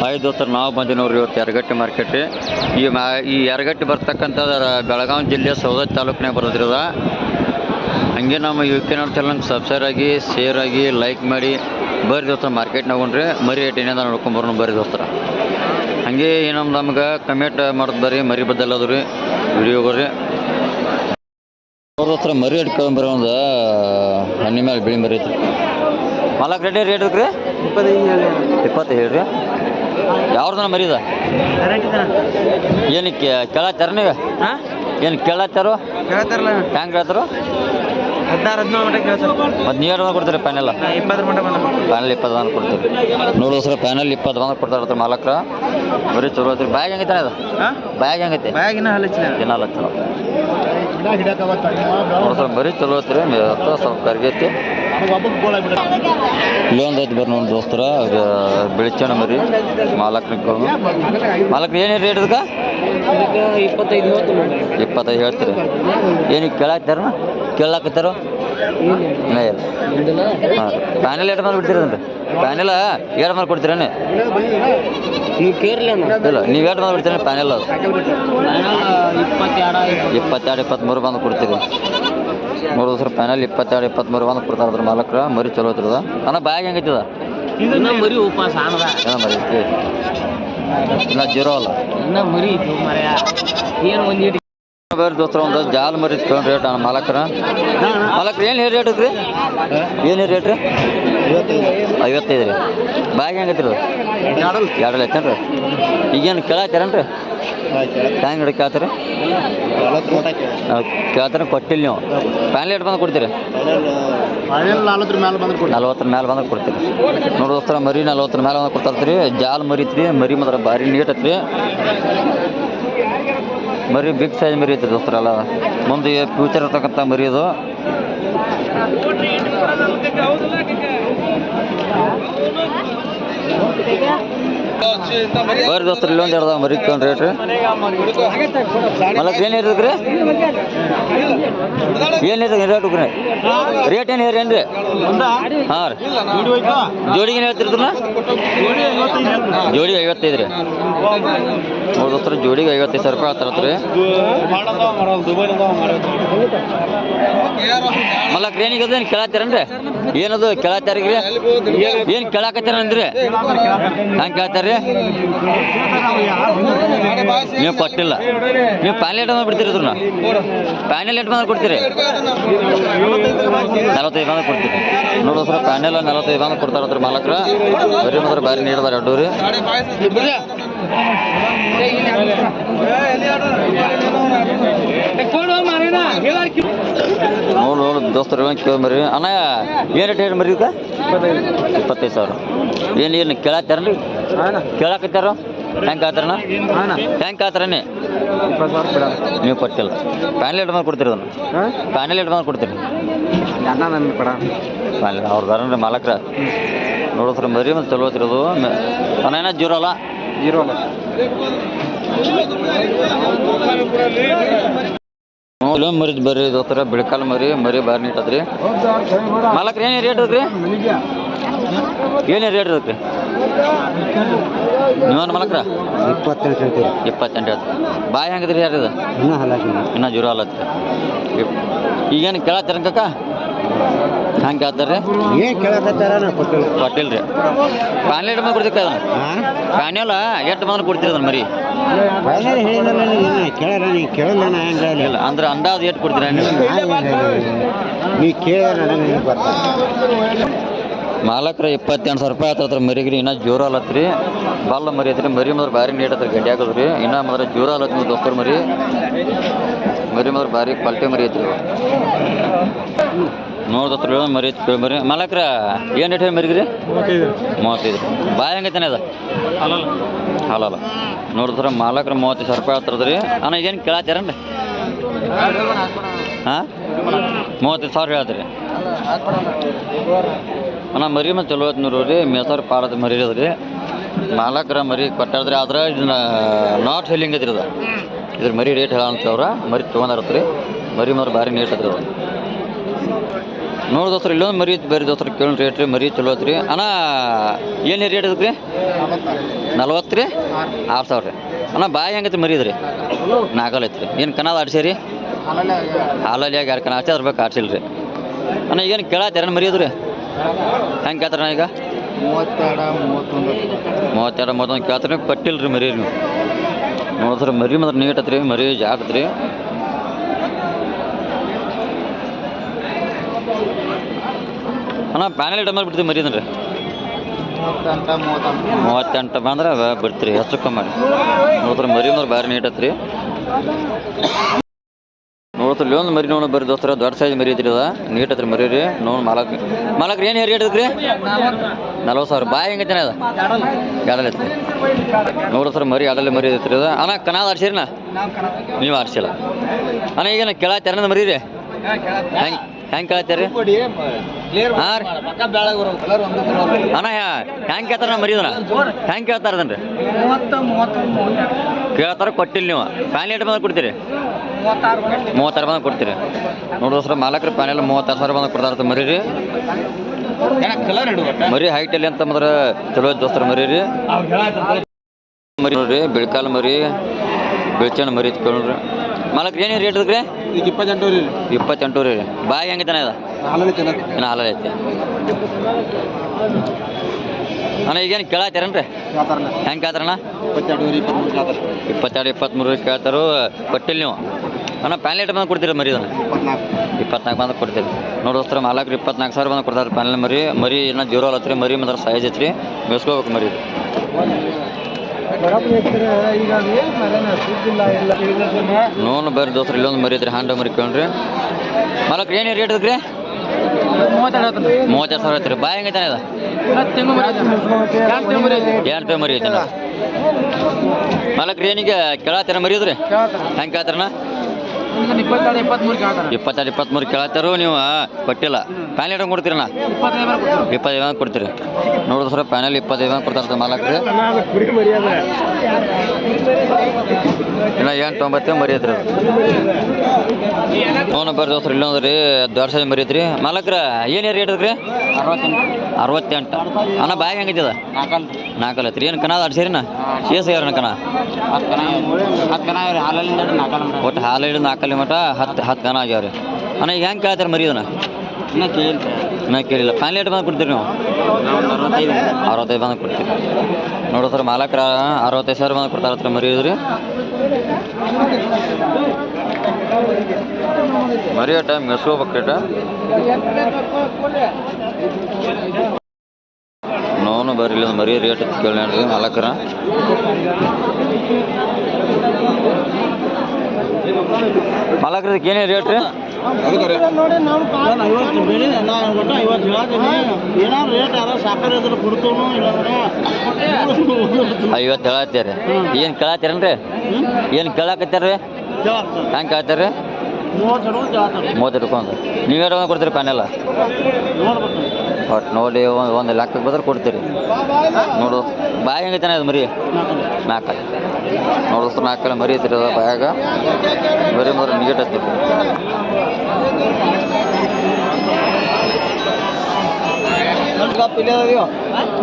Hi ದೋಸ್ತರು, ನಾವು ಬಂದು ನೋಡ್ರಿ ಇವತ್ತು ಯರಗಟ್ಟಿ ಮಾರ್ಕೆಟ್ ರೀ. ಈ ಯರಗಟ್ಟಿ ಬರ್ತಕ್ಕಂಥ ಬೆಳಗಾವಿ ಜಿಲ್ಲೆಯ ಸವದತ್ತಿ ತಾಲೂಕಿನಾಗ ಬರೋದ್ರದ. ಹಂಗೆ ನಮ್ಮ ಯೂಕೆ ಚಾನಲ್ಗೆ ಸಬ್ಸ್ಕ್ರೈಬ್ ಆಗಿ, ಶೇರ್ ಆಗಿ, ಲೈಕ್ ಮಾಡಿ ಬರ್ರಿ ದೋಸ್ತರ. ಮಾರ್ಕೆಟ್ನಾಗ ಹೋಗ್ರಿ ಮರಿ ರೇಟ್ ಏನೇದ ನೋಡ್ಕೊಂಬರೋಣ ಬರ್ರಿ ದೋಸ್ತರ. ಹಂಗೆ ನಮ್ಗೆ ಕಮೆಂಟ್ ಮಾಡೋದು ಬರ್ರಿ, ಮರಿ ಬದ್ದಲ್ಲದು ರೀ ವಿಡಿಯೋಗ್ರಿ ದೋಸ್ತರ. ಮರಿ ಇಟ್ಕೊಂಬರೋ ಒಂದು ಹಣ್ಣಿ ಮೇಲೆ ಬಿಳಿ ಮರಿ ಐತ್ರಿ. ಮಾಲಕ್ ರೆಡಿ ರೇಟ್ ರೀ 25 ಹೇಳ್ರಿ. ಯಾವ್ದನ ಮರಿದ ಏನಕ್ಕೆ ಕೇಳತ್ತಾರ ನೀವು? ಏನು ಕೇಳತ್ತಾರೋ ಹ್ಯಾಂಗೆ ಹೇಳ್ತಾರೋ? 16-17 ಮತ್ತು ನೀವು ಕೊಡ್ತೀರಿ ಪ್ಯಾನೆಲ್ಲ? 20 ಕೊಡ್ತೀರಿ. ನೋಡು ಸರ್, ಪ್ಯಾನೆಲ್ 20 ಕೊಡ್ತಾರೆ ಮಾಲಕ್ರ. ಬರೀ ಚಲೋ ಐತ್ರಿ. ಬ್ಯಾಗ್ ಹೆಂಗೈತೆ ಅದು? ಬ್ಯಾಗ್ ಹೆಂಗೈತೆ? ದಿನ ಹಲಚ್ಚಲ ನೋಡು ಸರ್, ಬರೀ ಚಲೋ ಐತ್ರಿ. ಸ್ವಲ್ಪ ಕರ್ಗೈತಿ. ಇಲ್ಲೊಂದು ಐತಿ ಬರ್ರಿ ನೋಡಿ ದೋಸ್ತರ, ಬೆಳಿಚಣ ಮರಿ. ಮಾಲಕ್ರ ಏನು ರೇಟ್ ಅದಕ್ಕೆ? 25 ಹೇಳ್ತೀರಿ. ಏನಕ್ಕೆ ಕೇಳಾಕ್ತಾರ? ಕೇಳಾಕತ್ತಾರ? ಇಲ್ಲ ಇಲ್ಲ. ಹಾಂ, ಪ್ಯಾನೆಲ್ ಎರಡು ಮೇಲೆ ಬಿಡ್ತೀರನ್ರಿ? ಪ್ಯಾನೆಲ್ಲ ಎರಡು ಮೇಲೆ ಕೊಡ್ತೀರೇನೆ? ಇಲ್ಲ, ನೀವು ಎರಡು ಮೇಲೆ ಬಿಡ್ತೀರ ಪ್ಯಾನೆಲ್? ಅದು 22-23 ಬಂದು ಕೊಡ್ತೀರಿ. ನೋಡಿದ್ರು ಸರ್, ಪ್ಯಾನೆಲ್ 22-23 ಬಂದು ಕೊಡ್ತಾರೆ ಅದ್ರ ಮಾಲಕ್ರ. ಮರಿ ಚಲೋ ಐತಿರದ. ಅಣ್ಣ ಬ್ಯಾಗ್ ಹೆಂಗೈತದ? ಮರಿ ಉಪವಾಸ ಏನೋ ಮರಿ ಐತಿ, ಇನ್ನ ಜೀರೋ ಅಲ್ಲ ಬೇರೆ ದೋಸ್ತರ. ಒಂದು ಜಾಲ್ ಮರಿ ತೊಗೊಂಡು ರೇಟ್ ಮಾಲಕ್ರ. ಏನು ರೇಟ್ ಐತ್ರಿ? ಏನು ರೇಟ್ ರೀ? 55 ರೀ. ಬ್ಯಾಗ್ ಹೆಂಗೈತಿ ರೀ? ಎರಡಲ್ಲಿ ಐತೇನ್ರಿ? ಈಗೇನು ಕೇಳಾಕ್ತಾರೇನ್ರಿ? ಹ್ಯಾಂಗೆ ಹಿಡಿ ಕೇಳ್ತೀರಿ? ಕೇಳ್ತಾರೆ ಕೊಟ್ಟಿಲ್ಲ ನೀವು. ಪ್ಯಾನೆಲ್ ಎಷ್ಟು ಬಂದು ಕೊಡ್ತೀರಿ? 40 ಮೇಲೆ ಬಂದ್ರೆ ಕೊಡ್ತೀರಿ. ನೋಡಿ ದೋಸ್ತರ, ಮರಿ 40 ಮೇಲೆ ಬಂದು ಕೊಡ್ತಾರ್ತೀರಿ. ಜಾಲ್ ಮರಿ ಐತ್ರಿ. ಮರಿ ಮಾತ್ರ ಭಾರಿ ನೀಟ್ ಐತ್ರಿ. ಮರಿ ಬಿಗ್ ಸೈಜ್ ಮರಿ ಐತ್ರಿ ದೋಸ್ತರ. ಅಲ್ಲ ಮುಂದೆ ಫ್ಯೂಚರ್ ಇರ್ತಕ್ಕಂಥ ಮರಿ ಅದು. ಬರ್ರಿ ದೋಸ್ತರ, ಇಲ್ಲೊಂದು ಎರಡು ಮರಿ ತೊಗೊಂಡು ರೇಟ್ ಮಲಕ್ ಏನು ಇರ್ತದ್ರಿ? ಏನಿರ್ತದೆ ರೇಟ್ ರೀ? ರೇಟ್ ಏನು ಹೇರೇನು ರೀ? ಹಾಂ ರೀ. ಜೋಡಿಗೆ ಏನು ಹೇಳ್ತಿರ್ತೀರ? ಜೋಡಿಗೆ 55 ರೀ. ನೋಡಿ ದೋಸ್ತರ, ಜೋಡಿಗೆ 55,000 ರೂಪಾಯಿ ಆಗ್ತಾರತ್ರಿ. ಮಲಕ್ ಏನಿಗೆ ಏನು ಕೇಳತ್ತಾರೇನ್ರಿ? ಏನದು ಕೇಳತ್ತಾರೀ? ಏನು ಕೇಳಾಕತ್ತಾರನ್ರಿ? ಹಂಗೆ ಕೇಳ್ತಾರ್ರಿ? ನೀವು ಕೊಟ್ಟಿಲ್ಲ. ನೀವು ಪ್ಯಾನೆಲ್ ಎಷ್ಟು ಬಂದು ಬಿಡ್ತೀರಿ? ಇದ್ರನ್ನ ಪ್ಯಾನೆಲ್ ಎಷ್ಟು ಬಂದು ಕೊಡ್ತೀರಿ? 45 ಬಂದು ಕೊಡ್ತೀರಿ. ನೋಡು ಸರ್, ಪ್ಯಾನೆಲ್ 45 ಬಂದು ಕೊಡ್ತಾರತ್ರ ಮಾಲಕ್ರ. ಬರೀ ಮಾತ್ರ ಬಾರಿ ನೀಡಿದಾರೆ ಅಡ್ಡು ರೀ. ನೋಡು ದೋಸ್ತರು ಕೇಳ್ಮರಿ. ಅಣ್ಣ ಏನು ರೇಟ್ ಹೇಳಿ ಮರಿ? 25,000. ಏನು ಕೇಳತ್ತಾರನ್ರಿ? ಕೇಳಾಕತ್ತಾರ? ಹೆಂಗೆ ಆತಾರಣ್ಣ? ಹೆಂಗೆ ಆತಾರನೇ? 20,000 ನೀವು ಕೊಟ್ಟಿಲ್ಲ. ಪ್ಯಾನೆಲ್ ಎಷ್ಟು ಬಂದು ಕೊಡ್ತೀರಿ? ಅದನ್ನು ಪ್ಯಾನೆಲ್ ಎಷ್ಟು ಬಂದು ಕೊಡ್ತೀರಿ? ಪ್ಯಾನೆಲ್ ಅವ್ರು ಬರನ್ರಿ ಮಾಲಕ್ರ. ನೋಡಿದ್ರೆ ಮರಿ ಮತ್ತು ಚಲೋ ಐತಿರೋದು. ಅಣ್ಣ ಏನೋ ಜೀರೋ ಅಲ್ಲ? ಮರಿ ಬರ್ರಿ ದೋಸ್ತರ, ಬಿಳಕಾಲ್ ಮರಿ. ಮರಿ ಬಾರಿ ನೀಟ್ ಅದ್ರಿ. ಮಾಲಕ್ರ ಏನು ರೇಟ್ ಅದ್ರಿ? ಏನು ರೇಟ್ ಇರುತ್ತೆ? ನೀವೊಂದು ಮಾಲಕ್ರ 28 ಹೇಳ್ತೀರಿ. ಬಾಯಿ ಹೆಂಗದ್ರಿ? ಯಾರಿದ ಇನ್ನೂ ಜೀರೋ ಅಲ್ಲತ್ರಿ. ಈಗೇನು ಕೇಳತ್ತಾರ ಕಕ್ಕ? ಹಂಗೆ ಕೇಳ್ತಾರ್ರಿ? ಕೊಟ್ಟಿಲ್ಲ ರೀ. ಪ್ಯಾನೆಲ್ ಎಷ್ಟು ಬಂದು ಕೊಡ್ತೀವಿ? ಅದನ್ನು ಪ್ಯಾನೆಲ್ ಎಷ್ಟು ಬಂದು ಕೊಡ್ತೀರಿ? ಅದನ್ನು ಮರಿ ಇಲ್ಲ ಅಂದ್ರೆ ಅಂದಾಜು ಎಷ್ಟು ಕೊಡ್ತೀರ? ಮಾಲಕ್ರ 28,000 ರೂಪಾಯಿ ಆತತ್ರ ಮರಿಗಿರಿ. ಇನ್ನೂ ಜೋರ ಅಲ್ಲತ್ರಿ. ಬಲ್ಲ ಮರಿ ಐತ್ರಿ. ಮರಿ ಮಾತ್ರ ಭಾರಿ ನೀಟ್ ಐತ್ರಿ. ಗಡ್ಡಿ ಹಾಕೋದ್ರಿ. ಇನ್ನೂ ಮಾತ್ರ ಜೋರ ಅಲ್ಲತ್ರಿ ದೋಸ್ತರ್. ಮರಿ ಮಾತ್ರ ಭಾರಿ ಕ್ವಾಲಿಟಿ ಮರಿ ಐತ್ರಿ. ನೋಡ್ದತ್ರ ಮರಿ ಐತಿ ಮರಿ. ಮಾಲಕ್ರ ಏನು ರೇಟ್ ಹೇಳಿ ಮರಿಗಿರಿ? 35. ಬಾಯಿ ಹೆಂಗೈತಾನೆ ಅದು? ಹಾಲಲ್ಲ. ನೋಡಿದ್ರ ಮಾಲಕ್ರ 35,000 ರೂಪಾಯಿ ಆಗ್ತದ್ರಿ. ಅಣ್ಣ ಏನು ಕೇಳತ್ತಾರೇನ್ರಿ? ಹಾಂ, 35,000 ಹೇಳ್ತೀರಿ. ಅಣ್ಣ ಮರಿ ಮತ್ತು ಚಲೋ ಐತಿ ನೋಡ್ರಿ. ಮೇಸರ್ ಪಾಡದ ಮರಿ ಅದ್ರಿ. ಮಾಲಕ್ರ ಮರಿ ಕೊಟ್ಟಾರ್ದ್ರಿ. ಆದ್ರೆ ಇದನ್ನ ನಾಟ್ ಸೆಲ್ಲಿಂಗ್ ಐತ್ರಿ. ಅದು ಇದ್ರ ಮರಿ ರೇಟ್ ಹೇಳಂತವ್ರ. ಮರಿ ತೊಗೊಂಡಿರತ್ರಿ. ಮರಿ ಮಾತ್ರ ಭಾರಿ ನೀಟ್ ಐತ್ರಿ. ಅದು ನೋಡಿ ದೋಸ್ತ್ರ ಇಲ್ಲೊಂದು ಮರಿ ಐತಿ ಬೇರೆ ದೋಸ್ತ್ರ ಕೇಳಿ ರೇಟ್ ರೀ ಮರಿ ಚಲೋ ಐತ್ರಿ ಅಣ್ಣ ಏನು ರೇಟ್ ಅದಕ್ಕೆ ರೀ 40 ರೀ 6000 ರೀ ಅಣ್ಣ ಬಾಯಿ ಹೆಂಗೈತಿ ಮರಿ ಇದ್ರಿ ನಾಗಲ್ ಐತ್ರಿ ಏನು ಕನಾದ ಆಡ್ಸೇರಿ ಹಾಲಲ್ಲಿ ಯಾರು ಕನ ಆಡ್ಸಿ ಅದ್ರ ಬೇಕು ಆಡ್ಸಿಲ್ಲ ರೀ ಅಣ್ಣ ಈಗೇನು ಕೇಳತ್ತಾರ ಮರಿ ಅದ್ರಿ ಹೆಂಗೆ ಕೇಳ್ತಾರ ಈಗ 32 ಕೇಳ್ತಾರೆ ಕಟ್ಟಿಲ್ಲ ರೀ ಮರಿ ನೀವು ನೋಡಿದ್ರೆ ಮರಿ ಮಾತ್ರ ನೀಟ್ ಐತ್ರಿ ಮರಿ ಜಾಗತ್ ರೀ ಅಣ್ಣ ಪ್ಯಾನೆಲ್ ಐಟಮ್ ಬಿಡ್ತೀವಿ ಮರಿ ಅಂದ್ರೆ 38 ಬಂದ್ರೆ ಬಿಡ್ತೀರಿ ಹೆಚ್ಚು ಕಮ್ಮಿ ನೋಡಿದ್ರೆ ಮರಿ ಅಂದ್ರೆ ಭಾರಿ ನೀಟ್ ಐತ್ರಿ ನೋಡ್ತಾರೆ ಇಲ್ಲಿ ಒಂದು ಮರಿ ನೋಡಿ ಬರೀ ದೋಸ್ತರ ದೊಡ್ಡ ಸೈಜ್ ಮರಿ ಐತ್ರಿ ಅದ ನೀಟ್ ಐತ್ರಿ ಮರಿ ರೀ ನೋಡಿ ಮಾಲಕ್ರಿ ಏನು ರೇಟ್ ಐತ್ರಿ 40,000 ಬಾಯಿ ಹೆಂಗೈತೆ ಅದ ಎಡಲ್ ಐತ್ರಿ ನೋಡ್ತಾರೆ ಮರಿ ಎಡಲ್ಲಿ ಮರಿ ಐತ್ರಿ ಅದ ಅಣ್ಣ ಕನಾದ ಆಡ್ಸಿರಿನ ನೀವು ಆಡ್ಸಿಲ್ಲ ಅಣ್ಣ ಈಗೇನು ಕೇಳತ್ತಾರ ಮರಿ ರೀ ಹೆಂಗೆ ಕೇಳ್ತೀರಿ ಹಾಂ ರೀ ಅಣ್ಣ ಹೆಂಗೆ ಕೇಳ್ತಾರ ಮರಿದನ ಹೆಂಗೆ ಕೇಳ್ತಾರ ಅದನ್ರಿ ಕೇಳ್ತಾರ ಕೊಟ್ಟಿಲ್ಲ ನೀವು ಪ್ಯಾನ್ ಏಟ್ ಬಂದು ಕೊಡ್ತೀರಿ 36 ಬಂದು ಕೊಡ್ತೀರಿ ನೋಡೋಸ್ರ ಮಾಲಕ್ರಿ ಪ್ಯಾನೆಲ್ 36,000 ಬಂದು ಕೊಡ್ತಾರ ಮರಿ ರೀ ಮರಿ ಹೈಟಲ್ಲಿ ಅಂತಂದ್ರೆ ಚಲೋ ದೋಸ್ತರ ಮರಿ ರೀ ಮರಿ ನೋಡ್ರಿ ಬೆಳ್ಕಾಲ ಮರಿ ಬೆಳ್ಚಣ್ಣ ಮರಿ ಇತ್ಕೊಂಡ್ರಿ ಮಾಲಕ್ರಿ ಏನು ರೇಟ್ ಅದಕ್ಕೆ ಈಗ 28 ರೀ ಬಾಯಿ ಹೆಂಗೈತಾನೆ ಅದ ಇನ್ನು ಹಾಲಲ್ಲಿ ಐತೆ ಅಣ್ಣ ಈಗೇನು ಕೇಳತ್ತಾರೇನ್ರಿ ಹೆಂಗೆ ಕೇಳ್ತಾರಣ್ಣ 22-23 ಕೇಳ್ತಾರೋ ಕೊಟ್ಟಿಲ್ಲ ನೀವು ಅಣ್ಣ ಪ್ಯಾನ್ ಲೈಟ್ ಬಂದು ಕೊಡ್ತೀರಿ ಮರಿ ಅದನ್ನು 24 ಬಂದು ಕೊಡ್ತೀರಿ ನೋಡೋಸ್ತರ ಮಾಲಕ್ರಿ 24,000 ಬಂದು ಕೊಡ್ತಾರೆ ಪ್ಯಾನೆಲ್ ಮರಿ ಇನ್ನೂ ಜೀರೋ ಅಲ್ಲತ್ರಿ ಮರಿ ಮಾತ್ರ ಸೈಜ್ ಐತ್ರಿ ಬೇಸ್ಕೋಬೇಕು ಮರಿ ನೋನು ಬರ್ರಿ ದೋಸ್ತ್ರ ಇಲ್ಲೊಂದು ಮರಿ ಐತ್ರಿ ಹಾಂಡ ಮರಿ ಕೇಳ್ರಿ ಮಾಲಕ್ರಿ ಏನು ರೇಟ್ ಅದಕ್ಕೆ 32,000 ಐತ್ರಿ ಬಾಯಿ ಹೆಂಗೈತಾನೆ ಅದ ಏನು ಮರಿ ಐತೆ ಮಾಲಕ್ರಿ ಏನಿಗೆ ಕೇಳತ್ತಾರ ಮರಿ ಅದ್ರಿ ಹೆಂಗೆ ಕೇಳ್ತಾರಣ್ಣ 22-23 ಕೇಳತ್ತಾರು ನೀವು ಕೊಟ್ಟಿಲ್ಲ ಪ್ಯಾನ್ ಐಟಮ್ ಕೊಡ್ತೀರಣ್ಣ 25 ಕೊಡ್ತೀರಿ ನೋಡಿದ್ರೆ ಸರ್ ಪ್ಯಾನೆಲ್ 25 ಕೊಡ್ತಾರೆ ಮಾಲಕ್ರಿ ಇನ್ನು 8-9 ಮರಿ ಐತ್ರಿ ನೋನ ಬರ್ರಿ ದೋಸ್ತ್ರ ಇಲ್ಲೊಂದು ರೀ ದೊಡ್ಡ ಸೈಜ್ ಮರಿ ಐತ್ರಿ ಮಾಲಕ್ರ ಏನು ರೇಟ್ ಅದಕ್ಕೆ 68 ಅಣ್ಣ ಬಾಯಿ ಹೆಂಗೈತದ 4 ಐತ್ರಿ ಏನು ಕನಾದ ಆಡ್ಸೇರಿನ ಶೇಷ ಯಾರಣ್ಣ ಕನ ಒಟ್ಟು ಹಾಲು ಹಿಡಿದು 4 ಮಟ 10 ಕನ ಆಗ್ಯಾವ್ರಿ ಅಣ್ಣ ಈಗ ಹೆಂಗೆ ಕೇಳ್ತಾರೆ ಮರಿ ಅದನ್ನ ಇನ್ನೂ ಕೇಳಿಲ್ಲ ಪ್ಯಾನ್ ರೇಟ್ ಬಂದು ಕೊಡ್ತೀರಿ ನೀವು 65 ಬಂದು ಕೊಡ್ತೀರಿ ನೋಡೋ ಸರ್ ಮಾಲಕ್ರ 65,000 ಬಂದು ಕೊಡ್ತಾರ ಹತ್ರ ಮರಿ ಇದ್ರಿ ಮರಿಯೋ ಟೈಮ್ ಮೆಸ್ಕೋಬೇಕು ರೇಟ ನೋನು ಬರ್ರಿ ಇಲ್ಲ ಮರಿ ರೇಟ್ ಕೇಳಿ ಮಾಲಕ್ರ ಮಾಲಕ್ರದಕ್ಕೆ ಏನೇ ರೇಟ್ ರೀ 50 ಹೇಳತ್ತೀರಿ ಏನು ಕೇಳತ್ತೀರೇನ್ರಿ ಏನು ಕೇಳಾಕತ್ತೀರಿ ಹೆಂಗೆ ಕೇಳ್ತೀರಿ 30 ಇಟ್ಕೊಂಡು ನೀವು ಎರಡು ಕೊಡ್ತೀರಿ ಪ್ಯಾನೆಲ್ಲ ಒಟ್ಟು ನೋಡಿ ಒಂದು ಲೆಕ್ಕಕ್ಕೆ ಬದ್ರೆ ಕೊಡ್ತೀರಿ ನೋಡು ಬಾಯಿ ಹೆಂಗೈತಾನೆ ಅದು ಮರಿ 4 ನೋಡಿಸ್ತು 4 ಮರಿ ಐತಿರಿ ಅದ ಬಾಯಾಗ ಮರಿ ನೀಟ್ ಐತಿರಿ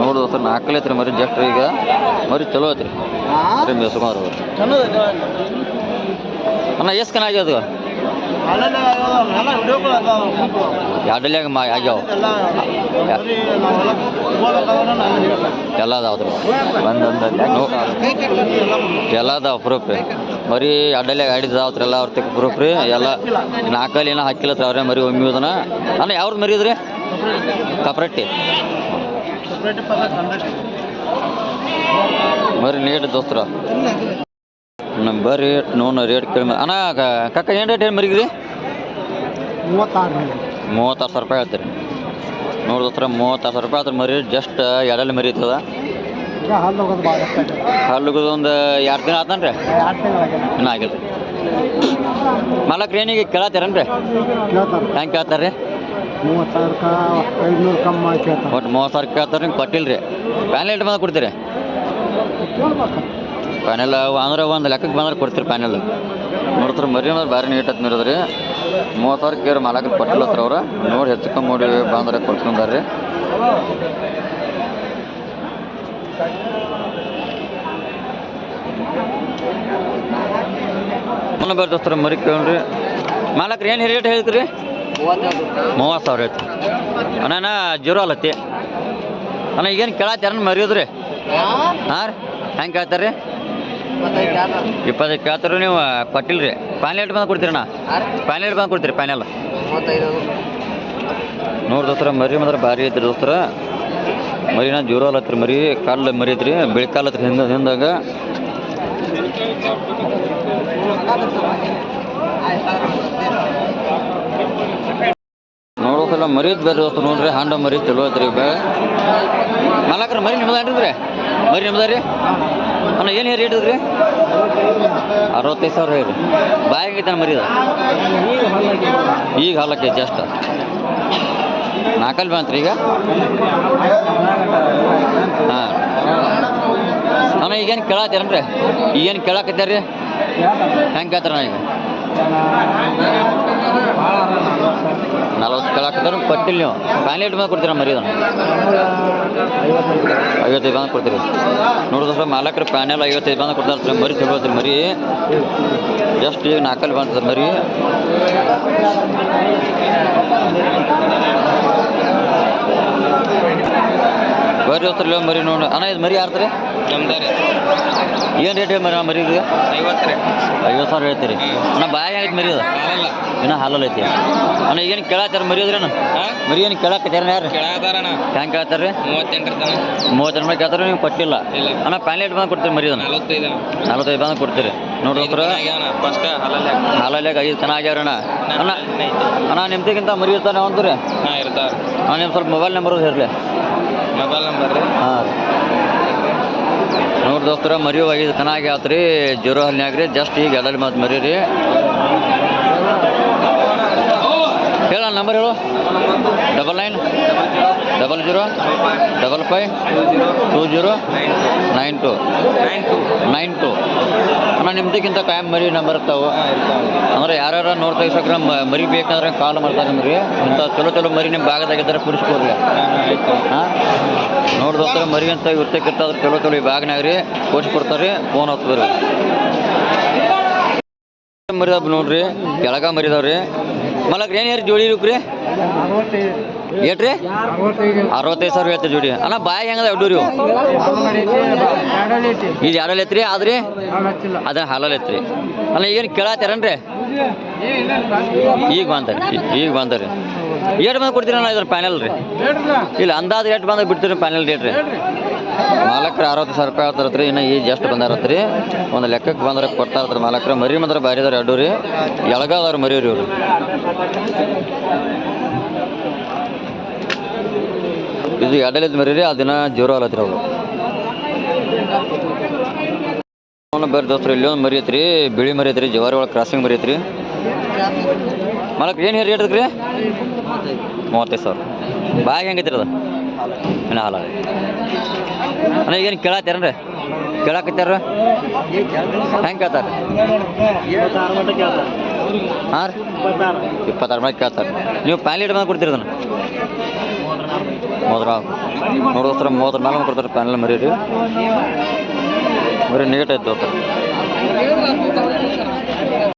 ನೋಡು ದೋಸ್ತ 4 ಐತ್ರಿ ಮರಿ ಜಸ್ಟ್ ಈಗ ಮರಿ ಚಲೋ ಐತ್ರಿ ಮರಿ ಮೇಸ್ಕೊಂಡ್ರು ಅಣ್ಣ ಎಷ್ಟು ಕನ ಆಗ್ಯಾವ ಎರಡಲ್ಯಾಗ ಆಗ್ಯಾವ ಎಲ್ಲ ಅದಾವ್ರಿ ಎಲ್ಲ ಅದಾವ ಪ್ರೂಫ್ ರೀ ಮರಿ ಅಡ್ಡಲ್ಯಾಗ ಆಡಿದಾವ್ರಿ ಎಲ್ಲ ಅವ್ರ ತೆಕ್ಕ ಪ್ರೂಫ್ ರೀ ಎಲ್ಲ 4 ಏನೋ ಹಾಕಿಲ್ಲತ್ರಿ ಅವ್ರೆ ಮರಿ ಒಮ್ಮಿದನ ಅಣ್ಣ ಯಾವ್ದು ಮರಿ ಇದ್ರಿ ಕಪ್ರಟ್ಟಿ ಮರಿ ನೀಟ್ ದೋಸ್ತ್ರ ನಮ್ಮ ಬರ್ರಿ ನೋನು ರೇಟ್ ಕೇಳಿ ಅಣ್ಣ ಕಕ್ಕ ಏನು ರೇಟ್ ಏನು ಮರಿಗ್ರಿ 36,000 ರೂಪಾಯಿ ಹೇಳ್ತೀರಿ ನೋಡಿ ದೋಸ್ತ್ರ 36,000 ರೂಪಾಯಿ ಆದ್ರೆ ಮರಿ ಜಸ್ಟ್ ಎರಡಲ್ಲಿ ಮರಿ ಐತದ ಹಾಲು ಒಂದು 2 ದಿನ ಆತನ್ರಿ ಇನ್ನೂ ಆಗಿಲ್ಲ ರೀ ಮಾಲಕ್ರಿ ಏನಿಗೆ ಕೇಳತ್ತೀರೇನ್ರಿ ಹೆಂಗೆ ಕೇಳ್ತಾರೆ ರೀ 30,000 ಕಮ್ಮಿ ಒಟ್ಟು 30,000 ಕೇಳ್ತಾರೆ ನಿಮ್ಗೆ ಕೊಟ್ಟಿಲ್ಲ ರೀ ಪ್ಯಾನೆಲ್ ಎಷ್ಟು ಬಂದು ಕೊಡ್ತೀರಿ ಪ್ಯಾನೆಲ್ ಅಂದ್ರೆ ಒಂದು ಲೆಕ್ಕಕ್ಕೆ ಬಂದ್ರೆ ಕೊಡ್ತೀರಿ ಪ್ಯಾನೆಲ್ ನೋಡ್ತಾರೆ ಮರಿ ಅಂದ್ರೆ ಭಾರಿ ನೀಟ್ ಐತೆ ಮರಿದ್ರಿ 30,000 ಕೇರ್ ಮಾಲಕರು ಕೊಟ್ಟಿಲ್ಲತ್ರ ಅವ್ರು ನೋಡಿ ಹೆಚ್ಚು ನೋಡಿ ಬಂದ್ರೆ ಕೊಡ್ಕೊಂಡಾರ್ರಿ. ಬರ್ರಿ ದೋಸ್ತರ ಮರಿ ಕೇಳ್ರಿ ಮಾಲಕ್ರಿ ಏನು ರೇಟ್ ಹೇಳ್ತೀರಿ? 30,000 ಐತಿ ಅಣ್ಣ ಜೀರೋ ಅಲ್ಲತ್ತಿ ಅಣ್ಣ. ಈಗೇನು ಕೇಳತ್ತಾರ ಮರಿಯೋದ್ರಿ? ಹಾಂ ರೀ ಹೆಂಗೆ ಕೇಳ್ತಾರೆ ರೀ? 25 ಕೇಳ್ತಾರ ನೀವು ಕೊಟ್ಟಿಲ್ಲ ರೀ. ಫೈನಲ್ ರೇಟ್ ಬಂದು ಕೊಡ್ತೀರಿ ಅಣ್ಣ? ಫೈನಲ್ ರೇಟ್ ಬಂದು ಕೊಡ್ತೀರಿ ಫೈನಲ್? ನೋಡಿ ದೋಸ್ತರ ಮರಿ ಮಾತ್ರ ಭಾರಿ ಐತ್ರಿ ದೋಸ್ತರ. ಮರಿನ ಜೀರೋ ಅಲ್ಲತ್ರಿ ಮರಿ ಕಾಲು ಮರಿ ಐತ್ರಿ ಬೆಳಿ ಕಾಲು ಹತ್ರಿ ಹಿಂದಾಗ. ನೋಡೋಕಲ್ಲ ಮರಿ ಬೇರೆ ದೋಸ್ತ ನೋಡ್ರಿ ಹಾಂಡ ಮರಿ ಚಲೋ ಐತ್ರಿ. ಮಾಲಕ್ರ ಮರಿ ನಿಮ್ದು ಮರಿ ನಿಮ್ದು ರೀ ಅಣ್ಣ? ಏನು ರೇಟ್ ಇದ್ರಿ? 65,000 ಹೇಳಿ. ಬಾಯಿ ಆಗೈತೆ ಮರಿ ಅದು ಈಗ ಹಾಲಕ್ಕೆ ಜಸ್ಟ್ 4 ಬಂತ್ರಿ ಈಗ. ಹಾಂ ಅಣ್ಣ ಈಗೇನು ಕೇಳತ್ತೀರನ್ರಿ? ಈಗೇನು ಕೇಳಾಕತ್ಯಾರ ರೀ? ಹೆಂಗೆ ಕೇಳ್ತಾರ ಈಗ? 40 ಕೇಳಾಕತ್ತಾರ ಕೊಟ್ಟಿಲ್ಲ ನೀವು. ಫೈನಲ್ ರೇಟ್ ಬಂದು ಕೊಡ್ತೀರ ಮರಿ ಅದನ್ನು? 55 ಬಂದು ಕೊಡ್ತೀರಿ. ನೋಡಿದ್ರೆ ಸರ್ ಮಾಲಕರು ಪ್ಯಾನೆಲ್ 55 ಬಂದು ಕೊಡ್ತಾರೆ. ಮರಿ ಚಲೋ ಐತ್ರಿ ಮರಿ ಜಸ್ಟ್ ಈಗ 4 ಬಂತದ ಮರಿ. ಬರ್ರಿ ಹೋಗ್ತಾರಲ್ಲ ಮರಿ ನೋಡಿ ಅಣ್ಣ. ಇದು ಮರಿ ಯಾರ್ತಾರೆ? ನಮ್ದಾರೆ. ಏನು ರೇಟ್ ಮರಿ ಮರಿಗೆ? 50,000 ಹೇಳ್ತೀರಿ ಅಣ್ಣ. ಬಾಯಿ ಆಗೈತೆ ಮರಿ ಅದು ಇನ್ನೂ ಹಾಲಲ್ಲಿ ಐತಿ ಅಣ್ಣ. ಈಗೇನು ಕೇಳತ್ತಾರ ಮರಿ ಅದ್ರಿ ಅಣ್ಣ? ಮರಿ ಏನು ಕೇಳಾಕತ್ತಾರ ಯಾರು? ಹೆಂಗೆ ಕೇಳ್ತಾರೆ ರೀ? 38 ರೂಪಾಯಿ ಕೇಳ್ತಾರೆ. ನೀವು ಕೊಟ್ಟಿಲ್ಲ ಅಣ್ಣ. ಫೈನಲ್ ರೇಟ್ ಬಂದು ಕೊಡ್ತೀರಿ ಮರಿ ಅದನ್ನು? 45 ಬಂದು ಕೊಡ್ತೀರಿ. ನೋಡ್ರಿ ಹಾಲಲ್ಲಿ 5 ಚೆನ್ನಾಗ್ಯಾರ ಅಣ್ಣ. ಅಣ್ಣ ನಿಮ್ದಿಗಿಂತ ಮರಿ ಇರ್ತಾನೆ ಒಂದು ರೀ? ಹಾಂ ನಿಮ್ಮ ಸ್ವಲ್ಪ ಮೊಬೈಲ್ ನಂಬರ್ ಹೇರಲಿ. ಮೊಬೈಲ್ ನಂಬರ್ ರೀ? ಹಾಂ ನೋಡಿ ದೋಸ್ತರ ಮರಿ 5 ಚೆನ್ನಾಗಿ ಆತ್ರಿ ಜೀರೋ ಹಲ್ನ್ಯಾಗ ರೀ. ಜಸ್ಟ್ ಈಗ ಎಡಲ್ಲಿ ಮಾತು ಮರಿ ರೀ. ಹೇಳ ನಂಬರ್ ಹೇಳು. 99 00 55 20 92 ಅಣ್ಣ. ನಿಮ್ದಕ್ಕಿಂತ ಕಾಯಂ ಮರಿ ನಂಬರ್ ಇರ್ತಾವೆ ಅಂದ್ರೆ ಯಾರು ನೋಡ್ತಾ ಇಸಕ್ರ ಮರಿ ಬೇಕಂದ್ರೆ ಕಾಲ್ ಮಾಡ್ತಾರೆ ಮರಿ. ಇಂಥ ಚಲೋ ಮರಿ ನಿಮ್ಮ ಭಾಗದಾಗಿದ್ದಾರೆ ಕುಡಿಸ್ಕೊಡ್ರಿ. ಹಾಂ ನೋಡಿ ದೋಸ್ತರ ಮರಿ ಅಂತ ಇರ್ತಕ್ಕಿರ್ತಾದ್ರೆ ಚಲೋ ಈ ಭಾಗನಾಗ ರೀ ಕೊಡ್ತಾರೆ. ಫೋನ್ ಹೋಗ್ತದ್ರಿ ಮರಿ ನೋಡ್ರಿ ಕೆಳಗ ಮರಿದಾವ್ರಿ. ಮಲಕ್ರಿ ಏನು ಜೋಡಿ ಇರುಕ್ರಿ? ಏಟ್ರಿ? 65,000 ಹೇಳ್ತೀರಿ ಜೋಡಿ ಅಣ್ಣ. ಬಾಯಿ ಹೆಂಗದ ಎಡ್ಡೂರಿ? ಇದು ಎರಡಲ್ಲಿ ಐತ್ರಿ ಆದ್ರಿ ಅದನ್ನ ಹಾಲಲ್ಲಿ ಐತ್ರಿ ಅಲ್ಲ. ಈಗೇನು ಕೇಳತ್ತಾರನ್ರಿ? ಈಗ ಬಂದ್ರಿ ಏಟ್ ಬಂದು ಕೊಡ್ತೀರಣ್ಣ ಇದ್ರ ಫೈನಲ್ ರೀ? ಇಲ್ಲ ಅಂದಾಜು ರೇಟ್ ಬಂದಾಗ ಬಿಡ್ತೀರಿ ಫೈನಲ್ ರೇಟ್ ರೀ. ಮಾಲಕ್ರು 60,000 ರೂಪಾಯಿ ಹೇಳ್ತಾರತ್ರಿ. ಇನ್ನು ಈಗ ಜಸ್ಟ್ ಬಂದಾರತ್ರಿ. ಒಂದು ಲೆಕ್ಕಕ್ಕೆ ಬಂದ್ರೆ ಕೊಡ್ತಾ ಇರ್ತಾರೆ ಮಾಲಕ್ರು. ಮರಿ ಮಾತ್ರ ಬಾರಿ ಅದಾರ ಎರಡು ರೀ. ಎಳಗಾದವ್ರು ಮರಿ ರೀ ಇವರು. ಇದು ಎರಡಲ್ಲಿದ್ದು ಮರಿ ರೀ. ಅದನ್ನ ಜೀರೋ ಅಲ್ಲತ್ರಿ ಅವರು. ಬೇರೆ ದೋಸ್ತರು ಇಲ್ಲಿ ಒಂದು ಮರಿ ಐತ್ರಿ ಬಿಳಿ ಮರಿ ಐತ್ರಿ. ಜವಾರಿ ಒಳಗೆ ಕ್ರಾಸಿಂಗ್ ಮರಿ ಐತ್ರಿ. ಮಾಲಕ್ರು ಏನು ರೇಟ್ ಐತ್ರಿ? 35,000. ಬಾಗಿ ಹೆಂಗೈತ್ರಿ ಅದು? ಇನ್ನು ಹಾಲ ಅಣ್ಣ. ಈಗೇನು ಕೇಳತ್ತಾರನ್ರಿ? ಕೇಳಾಕತ್ತಾರ ಹೆಂಗೆ ಕೇಳ್ತಾರೆ? ಹಾಂ ರೀ 26 ಮಂದಿ ಕೇಳ್ತಾರೆ. ನೀವು ಪ್ಯಾನ್ ಲೀಟ್ ಬಂದು ಕೊಡ್ತೀರಿ ಅದನ್ನು? ನೋಡೋಸ್ತರ 30 ಮೇಲೆ ಕೊಡ್ತಾರೆ ಪ್ಯಾನಲ್ ಮರಿ ರೀ. ಬರೀ ನೀಟ್ ಐತೆ ದೋಸ್ತ.